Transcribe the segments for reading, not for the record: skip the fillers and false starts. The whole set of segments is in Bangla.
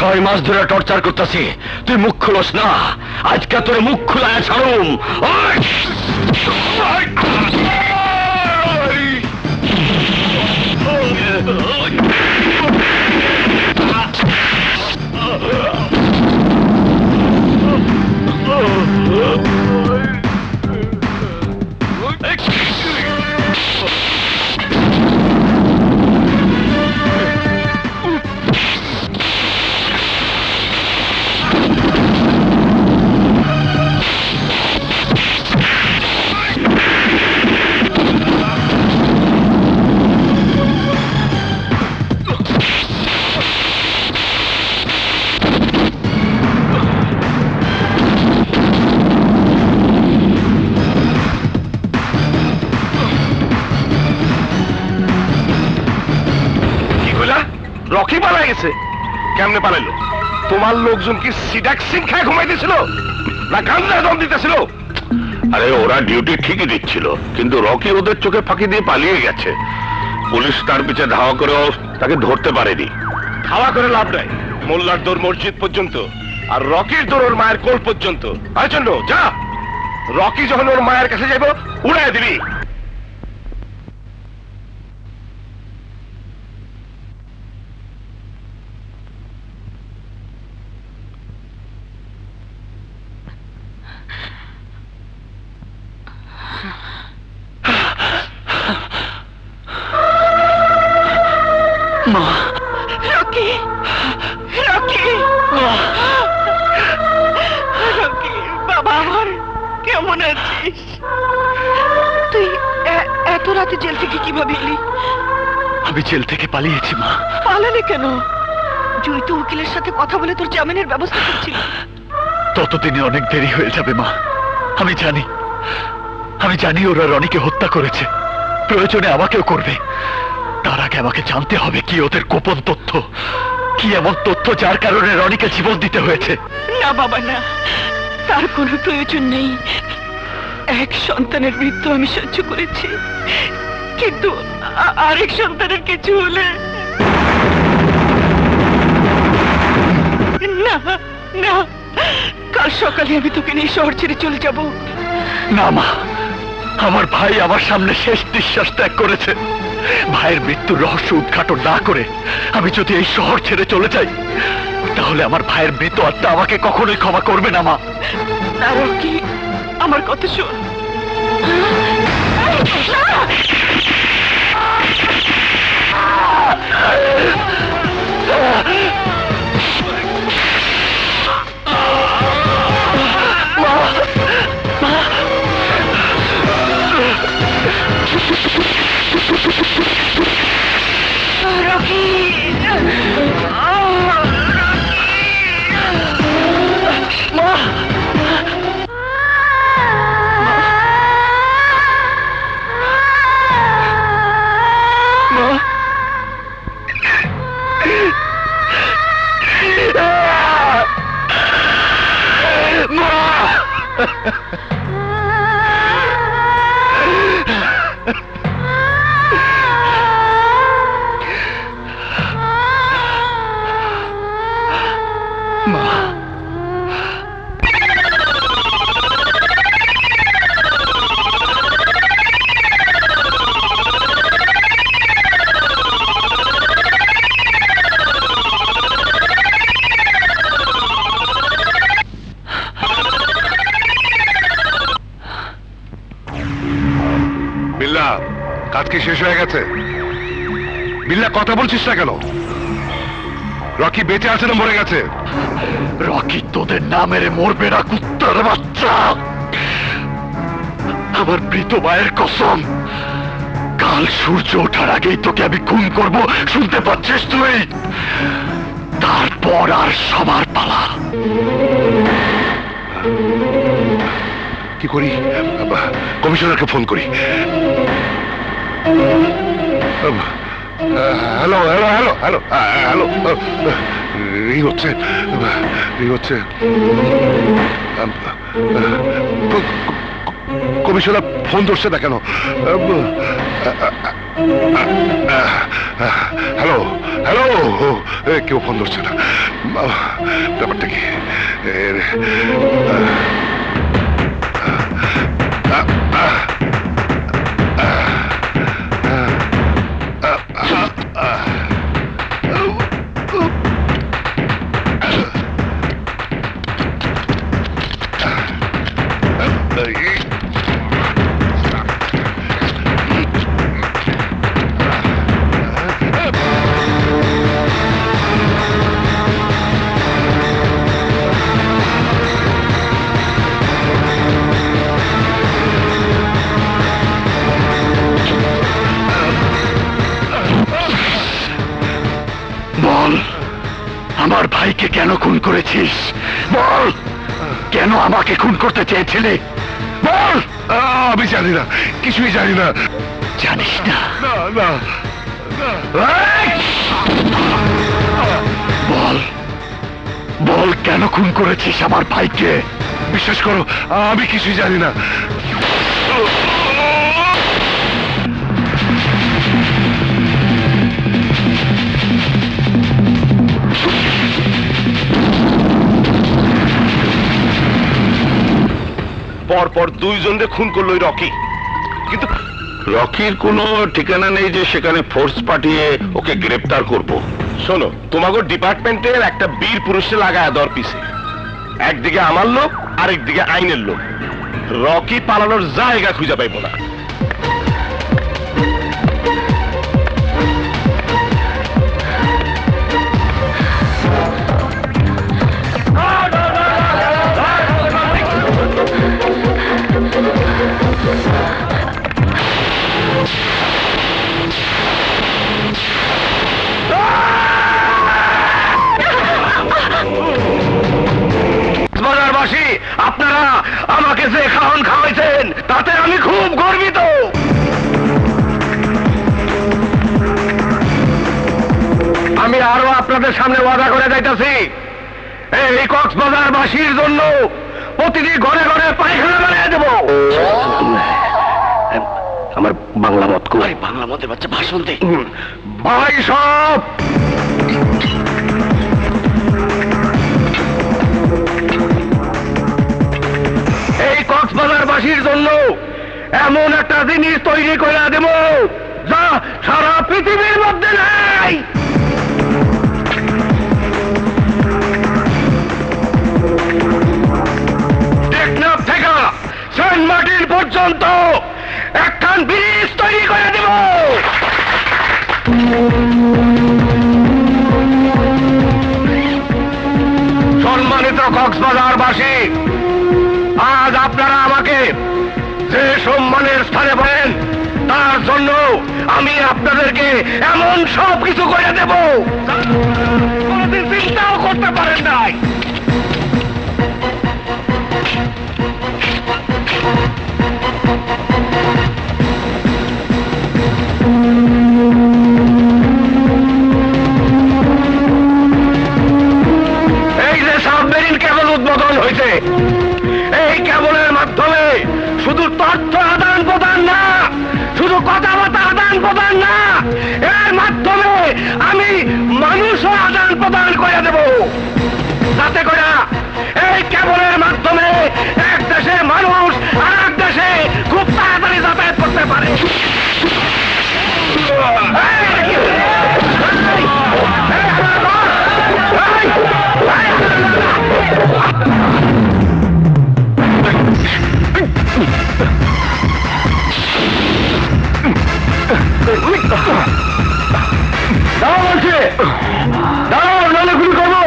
6 মাস ধরে টর্চার করতেছি, তুই মুখ খুলস না। আজকে তোর মুখ খুলায় ছাড়ুম। রকি পালাই গেছে? কেমনে পালাইলো? তোমার লোকজন কি সিডাক্সিন খায় ঘুমাই দিয়েছিল না গাঞ্জা দম দিতেছিল? আরে ওরা ডিউটি ঠিকই দিচ্ছিল, কিন্তু রকি ওদের চোখে ফাঁকি দিয়ে পালিয়ে গেছে। পুলিশ তার পিছে ধাওয়া করেও তাকে ধরতে পারেনি। ধাওয়া করে লাভ নাই, মোল্লার দৌড় মসজিদ পর্যন্ত, আর রকির দৌড় ওর মায়ের কোল পর্যন্ত। আর জন্য যা, রকি যখন ওর মায়ের কাছে যাইব উড়াই দিবি। মা, রকি, রকি, রকি, বাবা আমার, কেমন আছিস? তুই এত রাতে জেল থেকে কিভাবে এলি? আমি জেল থেকে পালিয়েছি মা। পালালি কেন? জুই তো উকিলের সাথে কথা বলে তোর জামিনের ব্যবস্থা করছিল। ততদিনে অনেক দেরি হয়ে যাবে মা। আমি জানি ওরা রনিকে হত্যা করেছে, প্রয়োজনে আমাকেও করবে। তার আগে আমাকে জানতে হবে কি ওদের গোপন তথ্য, কি এমন তথ্য যার কারণে রনিকে জীবন দিতে হয়েছে। না বাবা না, তার কোনো প্রয়োজন নেই। এক সন্তানের মৃত্যু আমি সহ্য করেছি, কিন্তু আরেক সন্তানের কিছু হলে না, না, কাল সকালে আমি তোকে নিয়ে শহর ছেড়ে চলে যাব। না মা, আমার ভাই আমার সামনে শেষ নিঃশ্বাস ত্যাগ করেছে। ভাইয়ের মৃত্যুর রহস্য উদ্ঘাটন না করে আমি যদি এই শহর ছেড়ে চলে যাই, তাহলে আমার ভাইয়ের মৃত আত্মা আমাকে কখনোই ক্ষমা করবে না মা। না রকি, আমার কথা শোন। রকি, মা, কাজ কি শেষ হয়ে গেছে? বিল্লা কথা বলছিস না কেন? রকি বেঁচে আছে না মরে গেছে? রকি তোদের না মেরে মরবে না, কুত্তার বাচ্চা। আমার মৃত মায়ের কসম, কাল সূর্য ওঠার আগেই তোকে আমি খুন করব, শুনতে পাচ্ছিস তুই? তারপর আর সবার পালা। কি করি? কমিশনারকে ফোন করি। Hello hello hello hello hello, ring হচ্ছে, রিং হচ্ছে। কমিশনার ফোন ধরছে না কেন? হ্যালো হ্যালো, কেউ ফোন ধরছে না, ব্যাপারটা কি? আমার ভাইকে কেন খুন করেছিস? বল, কেন আমাকে খুন করতে চেয়েছিলে? বল। আমি জানি না, কিছুই জানি না। জানিস না? বল, বল কেন খুন করেছিস আমার ভাইকে? বিশ্বাস করো, আমি কিছুই জানি না। পরপর দুইজনকে খুন করলো রকি, কিন্তু রকির কোনো ঠিকানা নেই যে সেখানে ফোর্স পাঠিয়ে ওকে গ্রেফতার করব। শোনো, তোমাকে ডিপার্টমেন্টের একটা বীর পুরুষে লাগায় দর পিছে, একদিকে আমার লোক আরেকদিকে আইনের লোক। রকি পালানোর জায়গা খুঁজে পাইব না। আপনারা আমাকে যে খাওয়ান খাওয়াইছেন তাতে আমি খুব গর্বিত। আমি আরো আপনাদের সামনে ওয়াদা করে যাইতেছি, এই কক্সবাজারবাসীর জন্য প্রতিটি ঘরে ঘরে পায়খানা বানিয়ে দেব। আমার বাংলা মত কো। বাংলা মতে বাচ্চা ভাষণ দে। ভাই সব এই কক্সবাজারবাসীর জন্য এমন একটা জিনিস তৈরি করে দেব যা সারা পৃথিবীর মধ্যে নাই। টেকনাফ থেকে সেন্ট মার্টিন পর্যন্ত একখান ব্রিজ তৈরি করে দেব। সম্মানিত কক্সবাজারবাসী, আজ আপনারা আমাকে যে সম্মানের স্থানে বলেন তার জন্য আমি আপনাদেরকে এমন সব কিছু করে দেব কোনদিন চিন্তাও করতে পারেন নাই। এই যে সাবমেরিন কেবল উদ্বোধন হয়েছে, এই কেবলের মাধ্যমে শুধু তথ্য আদান প্রদান না, শুধু কথাবার্তা আদান প্রদান না, এর মাধ্যমে আমি মানুষও আদান প্রদান করে দেব, যাতে করে এই কেবলের মাধ্যমে এক দেশের মানুষ আর এক দেশে খুব তাড়াতাড়ি যাতায়াত করতে পারে। দাও বলছে, দাও, নাহলে গুলি করবো।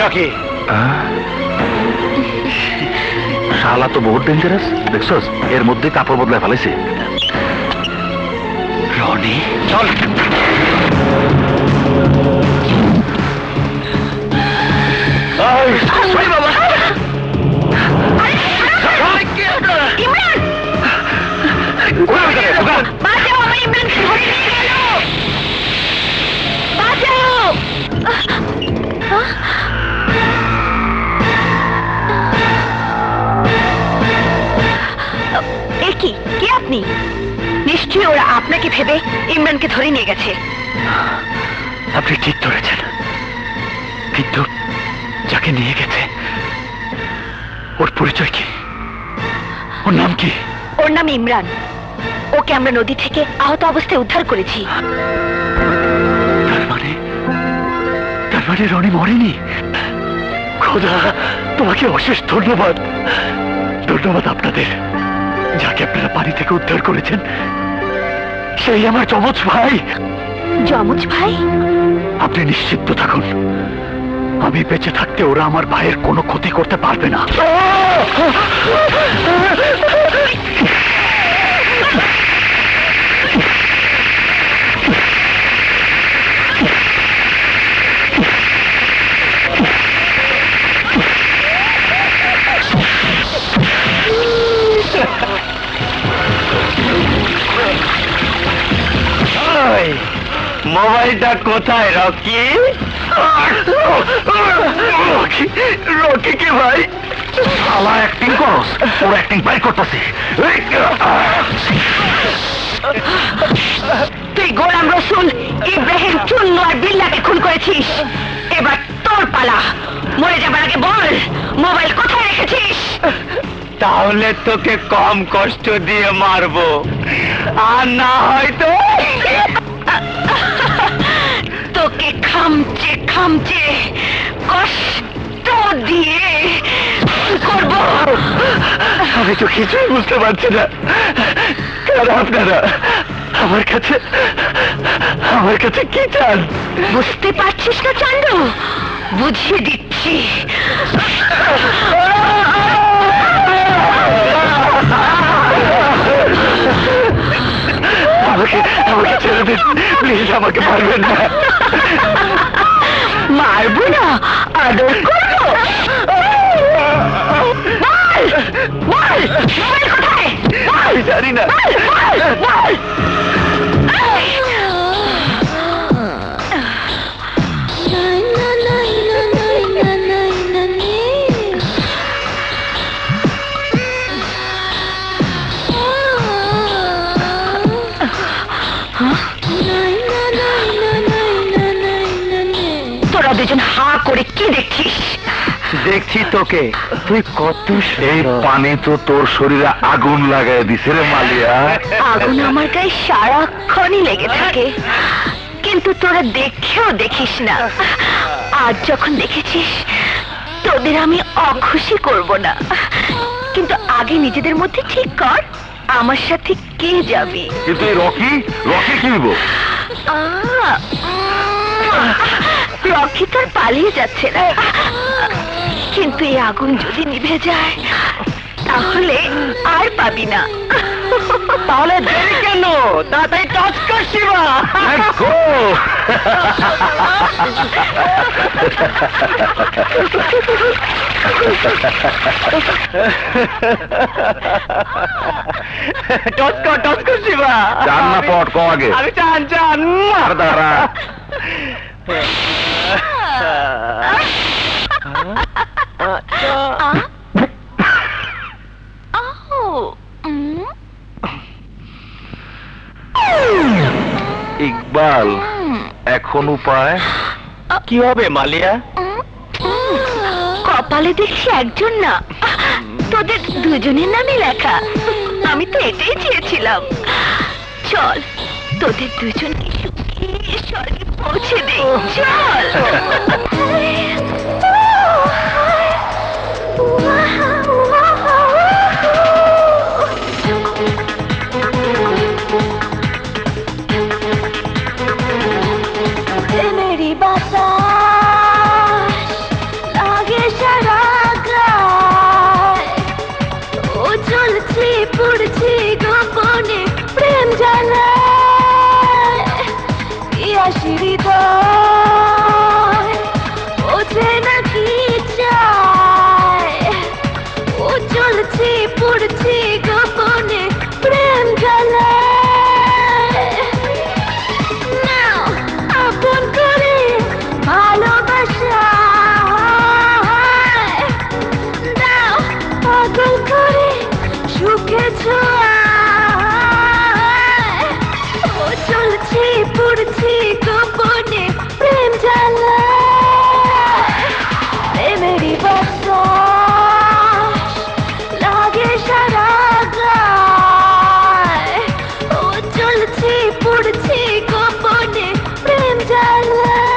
রকি? শালা তো বহুত ডেঞ্জারাস, দেখছস? এর মধ্যে কাপড় বদলায় ফেলেছে। রনি চল। কে আপনি? নিশ্চয়ই ওরা আপনাকে ভেবে ইমরানকে ধরে নিয়ে গেছে। আপনি ঠিক ধরেছেন, কিন্তু যাকে নিয়ে গেছে ওর পরিচয় কি? ওর নাম কি? ওর নাম ইমরান। ওকে আমরা নদী থেকে আহত অবস্থায় উদ্ধার করেছি। তার মানে রনি মরেনি। খোদা, তোমাকে অশেষ ধন্যবাদ। ধন্যবাদ আপনাদের। যাকে আপনারা পানি থেকে উদ্ধার করেছেন সেই আমার যমজ ভাই। যমজ ভাই? আপনি নিশ্চিন্ত থাকুন, আমি বেঁচে থাকতে ওরা আমার ভাইয়ের কোনো ক্ষতি করতে পারবে না। মোবাইলটা কোথায় রকি? রকি কে ভাই? শালা অ্যাক্টিং করস, ওর অ্যাক্টিং বাই করতেছে। তুই গোলাম রসুল, ইব্রাহিম, চুন্নু আর বিল্লাকে খুন করেছিস। এবার তোর পালা। মরে যাবার আগে বল, মোবাইল কোথায় রেখেছিস? তাহলে তোকে কম কষ্ট দিয়ে মারবো, আর না হয়তো তোকে খামচে খামচে কষ্ট দিয়ে করব। আমি তো কিছুই বুঝতে পারছি না। কারা আপনারা? আমার কাছে কি চান? বুঝতে পারছিস না চান্দু? বুঝিয়ে দিচ্ছি। আমাকে ছেড়ে দিন প্লিজ, আমাকে মারবেন না। মারবো না, আদর করবো। কোথায়? আমি জানি না। তোরা দুজন হা করে কি দেখছিস? দেখছি তোকে, তুই কত এই পানি তো তোর শরীরে আগুন লাগাই দিছে রে মালিয়া। আগুন আমার গায়ে সারাক্ষণই লেগে থাকে, কিন্তু তোরা দেখেও দেখিস না। আজ যখন দেখেছিস, তোদের আমি অখুশি করব না। কিন্তু আগে নিজেদের মধ্যে ঠিক কর, আমার সাথে কে যাবি? কিন্তু এই রকি কি হইব? রকি তোর পালিয়ে যাচ্ছে না, কিন্তু এই আগুন যদি নিভে যায় তাহলে আর পাবি না। তাহলে দেরি কেন? তাড়াতাড়ি টাচ কর শিবা। টচ কর শিবা। চান না পট কো আগে? আমি চান। আর দাঁড়া। ইকবাল, এখন উপায় কি হবে মালিয়া? কপালে দেখছি একজন না, তোদের দুজনের নামই লেখা। আমি তো এটাই চেয়েছিলাম। চল, তোদের দুজনকে সুখে স্বর্গে পৌঁছে দেই। চল। मेरी बात চলছে পড়ছে গোপনে প্রেম জ্বালায় হৃদয় বোঝে না কি চায় ও চলছে পড়ছে গোপনে প্রেম জ্বালায় নাও আপন করে ভালোবাসা দাও পাগল করে সুখে ছোঁয়ায় ও চলছে পড়ছে গোপনে প্রেম জ্বালায় প্রেমেরই বাতাস লাগে সারা গায় ও চলছে পড়ছে গোপনে প্রেম জ্বালায়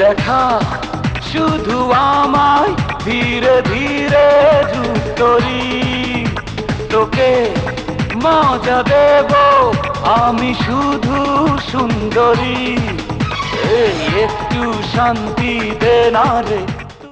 দেখা শুধু আমায় ধীরে ধীরে ধূপ করি তোকে মজা দেব আমি শুধু সুন্দরী এই একটু শান্তি দে না রে